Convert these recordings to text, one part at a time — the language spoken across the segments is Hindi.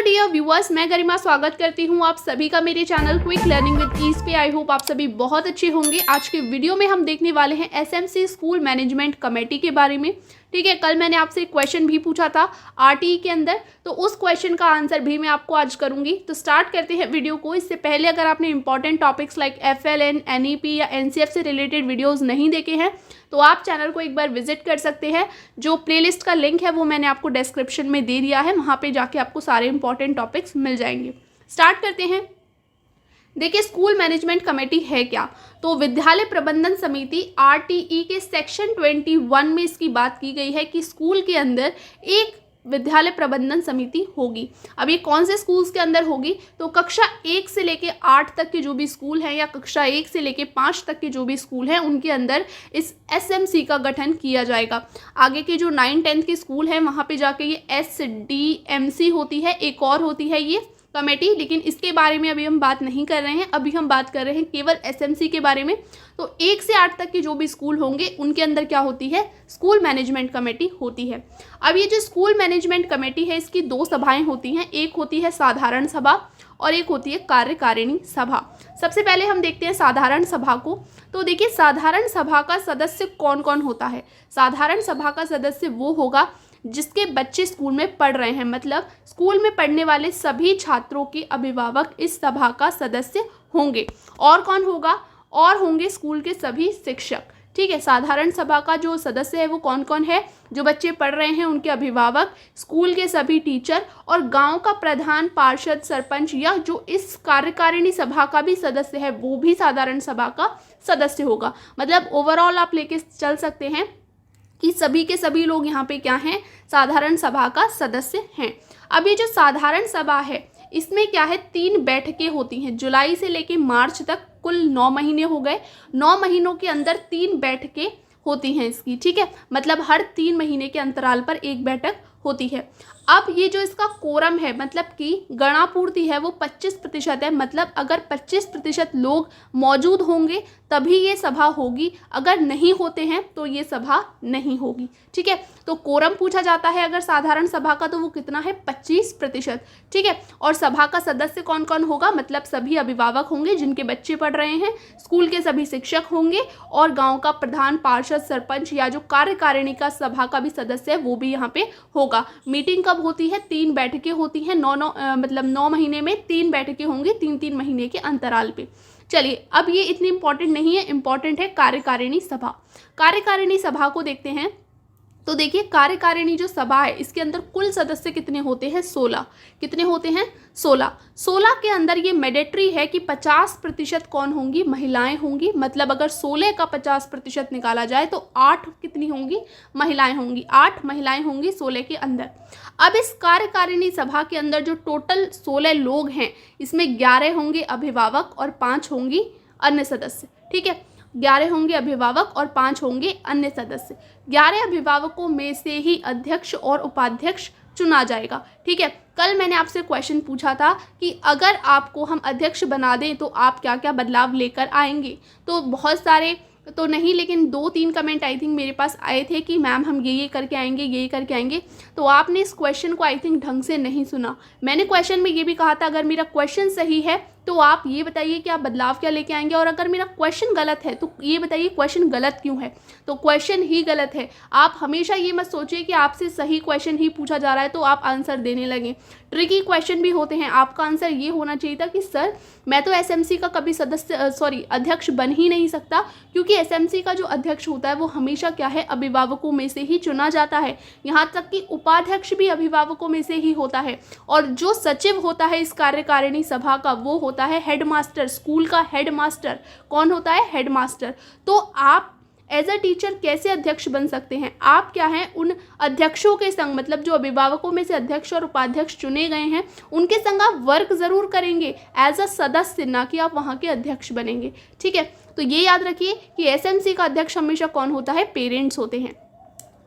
डियर व्यूअर्स, मैं गरिमा स्वागत करती हूं आप सभी का मेरे channel quick learning with ease पे। आई होप आप सभी बहुत अच्छे होंगे। आज के वीडियो में हम देखने वाले हैं एसएमसी स्कूल मैनेजमेंट कमेटी के बारे में। ठीक है, कल मैंने आपसे एक क्वेश्चन भी पूछा था आरटीई के अंदर, तो उस क्वेश्चन का आंसर भी मैं आपको आज करूंगी। तो स्टार्ट करते हैं वीडियो को। इससे पहले अगर आपने important topics like FLN, NEP या एनसीएफ से रिलेटेड वीडियोस नहीं देखे हैं तो आप चैनल को एक बार विजिट कर सकते हैं। जो प्लेलिस्ट का लिंक है वो मैंने आपको डिस्क्रिप्शन में दे दिया है, वहाँ पे जाके आपको सारे इंपॉर्टेंट टॉपिक्स मिल जाएंगे। स्टार्ट करते हैं। देखिए, स्कूल मैनेजमेंट कमेटी है क्या? तो विद्यालय प्रबंधन समिति आरटीई के सेक्शन 21 में इसकी बात की गई है कि स्कूल के अंदर एक विद्यालय प्रबंधन समिति होगी। अब ये कौन से स्कूल्स के अंदर होगी? तो कक्षा 1 से लेके 8 तक के जो भी स्कूल हैं या कक्षा 1 से लेके 5 तक के जो भी स्कूल हैं उनके अंदर इस एसएमसी का गठन किया जाएगा। आगे के जो 9-10 के स्कूल हैं वहाँ पे जाके ये एसडीएमसी होती है, एक और होती है ये कमेटी, लेकिन इसके बारे में अभी हम बात नहीं कर रहे हैं। अभी हम बात कर रहे हैं केवल एसएमसी के बारे में। तो 1 से 8 तक के जो भी स्कूल होंगे उनके अंदर क्या होती है? स्कूल मैनेजमेंट कमेटी होती है। अब ये जो स्कूल मैनेजमेंट कमेटी है इसकी 2 सभाएं होती हैं, एक होती है साधारण सभा और एक होती है कार्यकारिणी सभा। सबसे पहले हम देखते हैं साधारण सभा को। तो देखिए, साधारण सभा का सदस्य कौन कौन होता है? साधारण सभा का सदस्य वो होगा जिसके बच्चे स्कूल में पढ़ रहे हैं, मतलब स्कूल में पढ़ने वाले सभी छात्रों के अभिभावक इस सभा का सदस्य होंगे। और कौन होगा? और होंगे स्कूल के सभी शिक्षक। ठीक है, साधारण सभा का जो सदस्य है वो कौन कौन है? जो बच्चे पढ़ रहे हैं उनके अभिभावक, स्कूल के सभी टीचर और गांव का प्रधान, पार्षद, सरपंच या जो इस कार्यकारिणी सभा का भी सदस्य है वो भी साधारण सभा का सदस्य होगा। मतलब ओवरऑल आप लेके चल सकते हैं कि सभी के सभी लोग यहाँ पे क्या हैं? साधारण सभा का सदस्य हैं। अब ये जो साधारण सभा है इसमें क्या है? 3 बैठकें होती हैं। जुलाई से लेके मार्च तक कुल 9 महीने हो गए। 9 महीनों के अंदर 3 बैठकें होती हैं इसकी। ठीक है, मतलब हर 3 महीने के अंतराल पर एक बैठक होती है। अब ये जो इसका कोरम है, मतलब कि गणापूर्ति है, वो 25% है। मतलब अगर 25% लोग मौजूद होंगे तभी ये सभा होगी, अगर नहीं होते हैं तो ये सभा नहीं होगी। ठीक है, तो कोरम पूछा जाता है अगर साधारण सभा का तो वो कितना है? 25%। ठीक है, और सभा का सदस्य कौन कौन होगा? मतलब सभी अभिभावक होंगे जिनके बच्चे पढ़ रहे हैं, स्कूल के सभी शिक्षक होंगे और गाँव का प्रधान, पार्षद, सरपंच या जो कार्यकारिणी का सभा का भी सदस्य है वो भी यहाँ पे होगा। मीटिंग कब होती है? 3 बैठकें होती हैं। 9 महीने में 3 बैठकें होंगी, 3-3 महीने के अंतराल पे। चलिए, अब ये इतनी इंपॉर्टेंट नहीं है, इंपॉर्टेंट है कार्यकारिणी सभा। कार्यकारिणी सभा को देखते हैं। तो देखिए, कार्यकारिणी जो सभा है इसके अंदर कुल सदस्य कितने होते हैं? 16। कितने होते हैं? 16 के अंदर ये मैंडेटरी है कि 50% कौन होंगी? महिलाएं होंगी। मतलब अगर 16 का 50% निकाला जाए तो 8 कितनी होंगी? महिलाएं होंगी। 8 महिलाएं होंगी 16 के अंदर। अब इस कार्यकारिणी सभा के अंदर जो टोटल 16 लोग हैं इसमें 11 होंगे अभिभावक और 5 होंगी अन्य सदस्य। ठीक है, 11 होंगे अभिभावक और 5 होंगे अन्य सदस्य। 11 अभिभावकों में से ही अध्यक्ष और उपाध्यक्ष चुना जाएगा। ठीक है, कल मैंने आपसे क्वेश्चन पूछा था कि अगर आपको हम अध्यक्ष बना दें तो आप क्या क्या बदलाव लेकर आएंगे? तो बहुत सारे तो नहीं, लेकिन 2-3 कमेंट आई थिंक मेरे पास आए थे कि मैम हम ये करके आएंगे, ये करके आएंगे। तो आपने इस क्वेश्चन को आई थिंक ढंग से नहीं सुना। मैंने क्वेश्चन में ये भी कहा था अगर मेरा क्वेश्चन सही है तो आप ये बताइए कि आप बदलाव क्या लेके आएंगे, और अगर मेरा क्वेश्चन गलत है तो ये बताइए क्वेश्चन गलत क्यों है। तो क्वेश्चन ही गलत है। आप हमेशा ये मत सोचिए कि आपसे सही क्वेश्चन ही पूछा जा रहा है तो आप आंसर देने लगें। ट्रिकी क्वेश्चन भी होते हैं। आपका आंसर ये होना चाहिए था कि सर मैं तो एसएमसी का कभी अध्यक्ष बन ही नहीं सकता, क्योंकि एसएमसी का जो अध्यक्ष होता है वो हमेशा क्या है? अभिभावकों में से ही चुना जाता है। यहाँ तक कि उपाध्यक्ष भी अभिभावकों में से ही होता है। और जो सचिव होता है इस कार्यकारिणी सभा का वो होता है हेडमास्टर। स्कूल का हेडमास्टर कौन होता है? हेडमास्टर। तो आप एज अ टीचर कैसे अध्यक्ष बन सकते हैं? आप क्या हैं? उन अध्यक्षों के संग, मतलब जो अभिभावकों में से अध्यक्ष और उपाध्यक्ष चुने गए हैं उनके संग आप वर्क जरूर करेंगे एज अ सदस्य, ना कि आप वहाँ के अध्यक्ष बनेंगे। ठीक है, तो ये याद रखिए कि एसएमसी का अध्यक्ष हमेशा कौन होता है? पेरेंट्स होते हैं।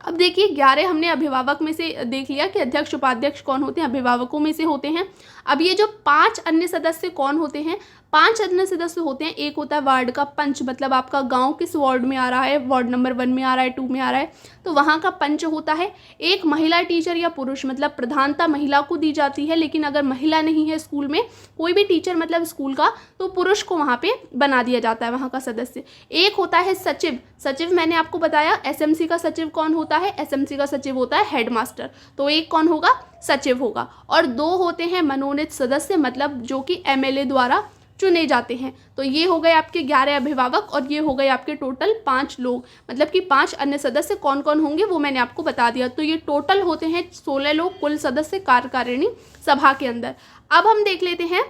अब देखिए 11 हमने अभिभावक में से देख लिया कि अध्यक्ष उपाध्यक्ष कौन होते हैं, अभिभावकों में से होते हैं। अब ये जो 5 अन्य सदस्य कौन होते हैं, 5 अन्य सदस्य होते हैं। एक होता है वार्ड का पंच, मतलब आपका गांव किस वार्ड में आ रहा है, वार्ड नंबर 1 में आ रहा है, 2 में आ रहा है, तो वहाँ का पंच होता है। एक महिला टीचर या पुरुष, मतलब प्रधानता महिला को दी जाती है, लेकिन अगर महिला नहीं है स्कूल में, कोई भी टीचर मतलब स्कूल का, तो पुरुष को वहाँ पे बना दिया जाता है वहाँ का सदस्य। एक होता है सचिव। सचिव मैंने आपको बताया एसएमसी का सचिव कौन होता है, एसएमसी का सचिव होता है हेडमास्टर, तो एक कौन होगा, सचिव होगा। और 2 होते हैं मनोनीत सदस्य, मतलब जो कि एमएलए द्वारा चुने जाते हैं। तो ये हो गए आपके 11 अभिभावक और ये हो गए आपके टोटल 5 लोग, मतलब कि 5 अन्य सदस्य कौन कौन होंगे वो मैंने आपको बता दिया। तो ये टोटल होते हैं 16 लोग कुल सदस्य कार्यकारिणी सभा के अंदर। अब हम देख लेते हैं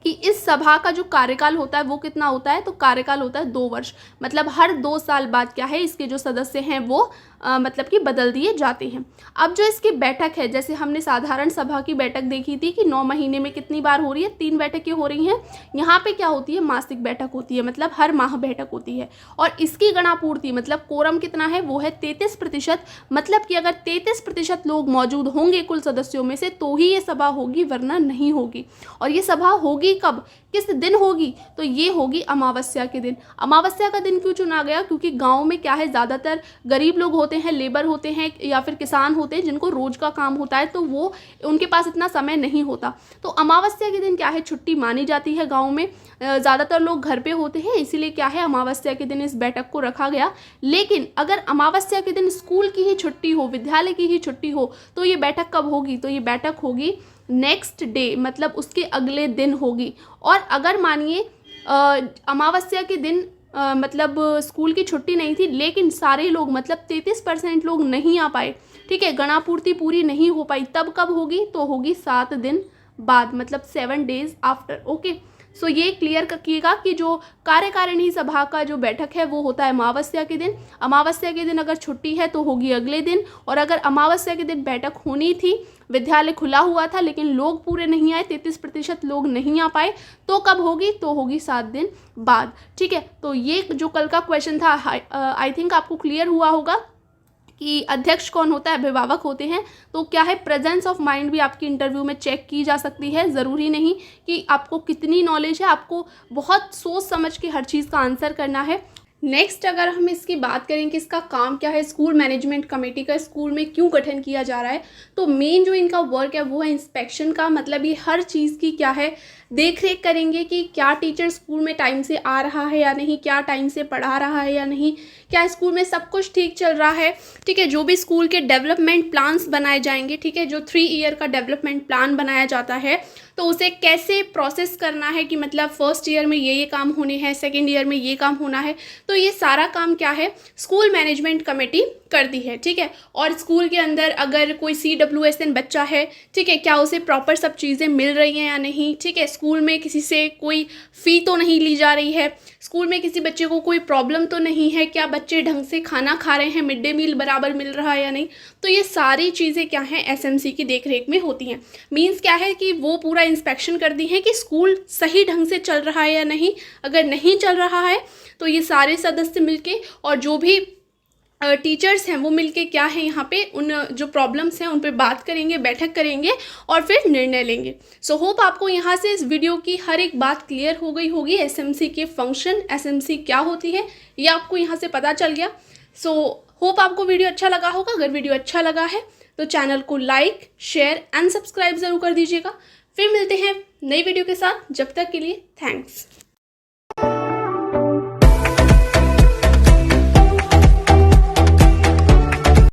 कि इस सभा का जो कार्यकाल होता है वो कितना होता है, तो कार्यकाल होता है 2 वर्ष, मतलब हर 2 साल बाद क्या है, इसके जो सदस्य हैं वो मतलब कि बदल दिए जाते हैं। अब जो इसकी बैठक है, जैसे हमने साधारण सभा की बैठक देखी थी कि 9 महीने में कितनी बार हो रही है, 3 बैठकें हो रही हैं। यहाँ पे क्या होती है, मासिक बैठक होती है, मतलब हर माह बैठक होती है। और इसकी गणापूर्ति मतलब कोरम कितना है, वो है 33%, मतलब कि अगर 33% लोग मौजूद होंगे कुल सदस्यों में से तो ही ये सभा होगी, वरना नहीं होगी। और ये सभा होगी कब, किस दिन होगी, तो ये होगी अमावस्या के दिन। अमावस्या का दिन क्यों चुना गया, क्योंकि गाँव में क्या है, ज़्यादातर गरीब लोग होते हैं, लेबर होते हैं या फिर किसान होते हैं जिनको रोज का काम होता है, तो वो उनके पास इतना समय नहीं होता। तो अमावस्या के दिन क्या है, छुट्टी मानी जाती है गाँव में, ज़्यादातर लोग घर पे होते हैं, इसीलिए क्या है अमावस्या के दिन इस बैठक को रखा गया। लेकिन अगर अमावस्या के दिन स्कूल की ही छुट्टी हो, विद्यालय की ही छुट्टी हो, तो ये बैठक कब होगी, तो ये बैठक होगी नेक्स्ट डे, मतलब उसके अगले दिन होगी। और अगर मानिए अमावस्या के दिन मतलब स्कूल की छुट्टी नहीं थी, लेकिन सारे लोग मतलब 33% लोग नहीं आ पाए, ठीक है, गणापूर्ति पूरी नहीं हो पाई, तब कब होगी, तो होगी 7 दिन बाद, मतलब 7 days आफ्टर। ओके, सो ये क्लियर रखिएगा कि जो कार्यकारिणी सभा का जो बैठक है वो होता है अमावस्या के दिन। अमावस्या के दिन अगर छुट्टी है तो होगी अगले दिन, और अगर अमावस्या के दिन बैठक होनी थी, विद्यालय खुला हुआ था लेकिन लोग पूरे नहीं आए, 33% लोग नहीं आ पाए, तो कब होगी, तो होगी 7 दिन बाद। ठीक है, तो ये जो कल का क्वेश्चन था आई थिंक आपको क्लियर हुआ होगा कि अध्यक्ष कौन होता है, अभिभावक होते हैं। तो क्या है, प्रेजेंस ऑफ माइंड भी आपकी इंटरव्यू में चेक की जा सकती है। ज़रूरी नहीं कि आपको कितनी नॉलेज है, आपको बहुत सोच समझ के हर चीज़ का आंसर करना है। नेक्स्ट अगर हम इसकी बात करें कि इसका काम क्या है, स्कूल मैनेजमेंट कमेटी का स्कूल में क्यों गठन किया जा रहा है, तो मेन जो इनका वर्क है वो है इंस्पेक्शन का, मतलब ये हर चीज़ की क्या है, देख रेख करेंगे कि क्या टीचर स्कूल में टाइम से आ रहा है या नहीं, क्या टाइम से पढ़ा रहा है या नहीं, क्या स्कूल में सब कुछ ठीक चल रहा है। ठीक है, जो भी स्कूल के डेवलपमेंट प्लान्स बनाए जाएंगे, ठीक है, जो 3 ईयर का डेवलपमेंट प्लान बनाया जाता है, तो उसे कैसे प्रोसेस करना है कि मतलब फर्स्ट ईयर में ये काम होने हैं, सेकेंड ईयर में ये काम होना है, तो ये सारा काम क्या है, स्कूल मैनेजमेंट कमेटी करती है। ठीक है, और स्कूल के अंदर अगर कोई CWSN बच्चा है, ठीक है, क्या उसे प्रॉपर सब चीज़ें मिल रही हैं या नहीं, ठीक है, स्कूल में किसी से कोई फ़ी तो नहीं ली जा रही है, स्कूल में किसी बच्चे को कोई प्रॉब्लम तो नहीं है, क्या बच्चे ढंग से खाना खा रहे हैं, मिड डे मील बराबर मिल रहा है या नहीं, तो ये सारी चीज़ें क्या हैं, SMC की देखरेख में होती हैं। मीन्स क्या है कि वो पूरा इंस्पेक्शन करती हैं कि स्कूल सही ढंग से चल रहा है या नहीं। अगर नहीं चल रहा है तो ये सारे सदस्य मिलके और जो भी टीचर्स हैं वो मिलके क्या है यहाँ पे उन जो प्रॉब्लम्स हैं उन पे बात करेंगे, बैठक करेंगे और फिर निर्णय लेंगे। सो होप आपको यहाँ से इस वीडियो की हर एक बात क्लियर हो गई होगी। SMC के फंक्शन, SMC क्या होती है, ये आपको यहाँ से पता चल गया। सो होप आपको वीडियो अच्छा लगा होगा। अगर वीडियो अच्छा लगा है तो चैनल को लाइक, शेयर एंड सब्सक्राइब ज़रूर कर दीजिएगा। फिर मिलते हैं नई वीडियो के साथ, जब तक के लिए थैंक्स।